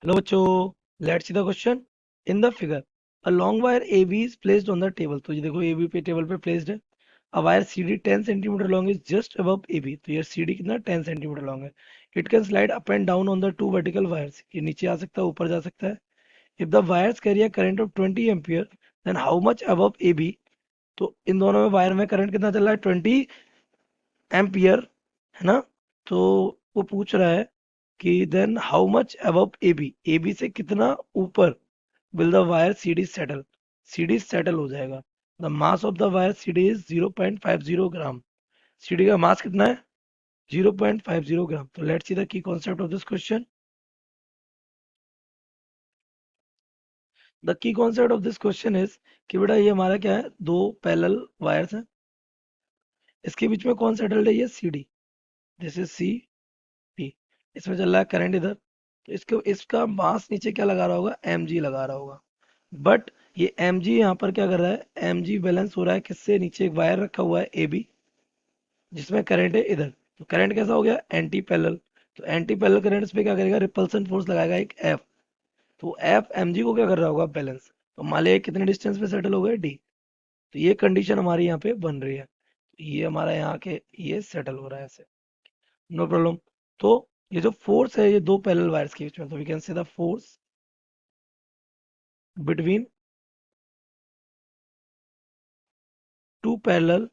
Hello, बच्चों. Let's see the question. In the figure, a long wire AB is placed on the table. तो ये देखो AB पे table पे placed है. A wire CD 10 centimeter long is just above AB. तो ये CD कितना 10 centimeter long है. It can slide up and down on the two vertical wires. ये नीचे आ सकता है, ऊपर जा सकता है. If the wires carry a current of 20 ampere, then how much above AB? तो इन दोनों में वायर में करंट कितना चल रहा है 20 एम्पियर, है ना. तो वो पूछ रहा है कि then how much above A B, A B से कितना ऊपर will the wire CD settle, CD settle हो जाएगा. The mass of the wire CD is 0.50 gram. CD का मास कितना है 0.50 ग्राम. तो let's see the key concept of this question. The key concept of this question is कि बेटा ये हमारा क्या है, दो पैरेलल वायर्स हैं. इसके बीच में कौन सेटल्ड है, ये C D. This is C D. इसमें चल रहा है करंट इधर. तो इसको इसका मास नीचे क्या लगा रहा होगा, एम जी लगा रहा होगा. बट ये एम जी यहाँ पर क्या कर रहा है, एम जी बैलेंस हो रहा है किससे, नीचे एक वायर रखा हुआ है ए बी जिसमें करंट है इधर. तो करंट कैसा हो गया, एंटी पैरेलल. तो एंटी पैरेलल करंट इस पे क्या करेगा, रिपल्सन फोर्स लगाएगा एक एफ. तो एफ एम जी को क्या कर रहा होगा, बैलेंस. तो मान लिया कितने डिस्टेंस पे सेटल हो गए, डी. तो ये कंडीशन हमारी यहाँ पे बन रही है. तो ये हमारा यहाँ के ये सेटल हो रहा है ऐसे, नो प्रॉब्लम. तो ये जो फोर्स है ये दो पैरेलल वायर्स के बीच में, तो we can say the force between two parallel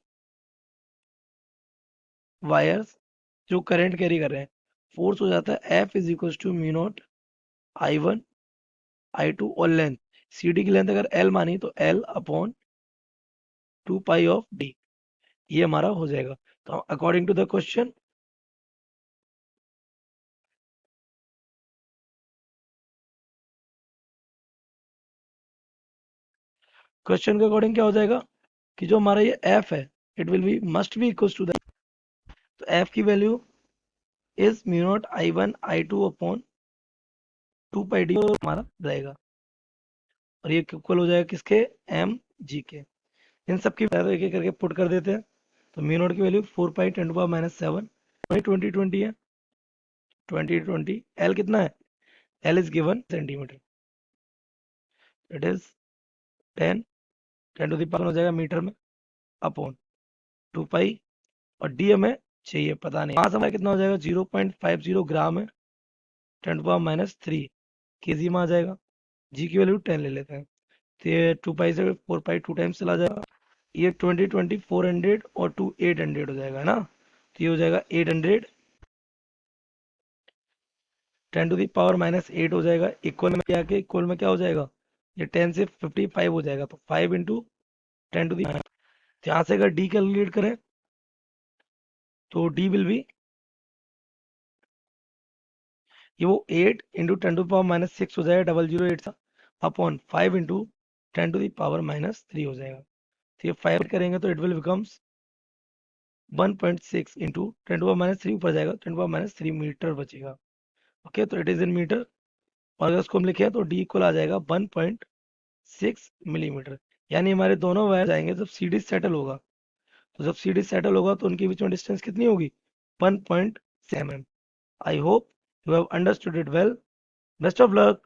wires जो करंट कैरी कर रहे हैं. फोर्स हो जाता है F is equal to mu naught I one I two. और लेंथ, सी डी की लेंथ अगर एल मानी तो L upon 2 pi of D. ये हमारा हो जाएगा. तो according to the question, question के अकॉर्डिंग क्या हो जाएगा कि जो हमारा ये एफ है it will be must be equal to the. तो एफ की value is mu naught I one I two upon 2 pi D हमारा रहेगा. और ये इक्वल हो जाएगा किसके, एम जी के. इन सब की वैल्यू एक एक करके पुट कर देते हैं. तो म्यू नॉट की वैल्यू 4 पाई 10 to the -7. 20 है. 20 एल कितना है, L is given centimetre. It is 10, 10 to the power हो जाएगा मीटर में अपॉन 2 पाई. और डी हमें चाहिए, पता नहीं मास हमारा कितना हो जाएगा, 0.50 ग्राम है. 10 to the power -3 केजी में आ जाएगा. जी की वैल्यू 10 ले लेते हैं. तो ये 2 पाई से 4 पाई 2 टाइम्स चला जाएगा. ये 20 400 और 800 हो जाएगा, है ना. तो ये हो जाएगा 800. 10 to the power -8 हो जाएगा. इक्वल में क्या के, इक्वल में क्या हो जाएगा, ये 10 से 55 हो जाएगा. तो 5 इंटू 10 to the, यहाँ से अगर डी कैलकुलेट करें तो डी विल बी, ये वो 8 इंटू 10 to the power -6 हो जाएगा, 008 सा upon 5 into 10 to the power -3 हो जाएगा. तो ये 5 करेंगे तो it will becomes 1.6 into 10 to the power -3 ऊपर जाएगा, 10 to the power-3 मीटर बचेगा. ओके, तो इट इज इन मीटर. और अगर उसको हम लिखें तो डी इक्वल आ जाएगा 1.6 मिलीमीटर. यानी हमारे दोनों वायर जाएंगे जब सीडी सेटल होगा. तो जब सीडी सेटल होगा तो उनके बीच में डिस्टेंस कितनी होगी, 1.7 mm. I hope you have understood it well. Best of luck.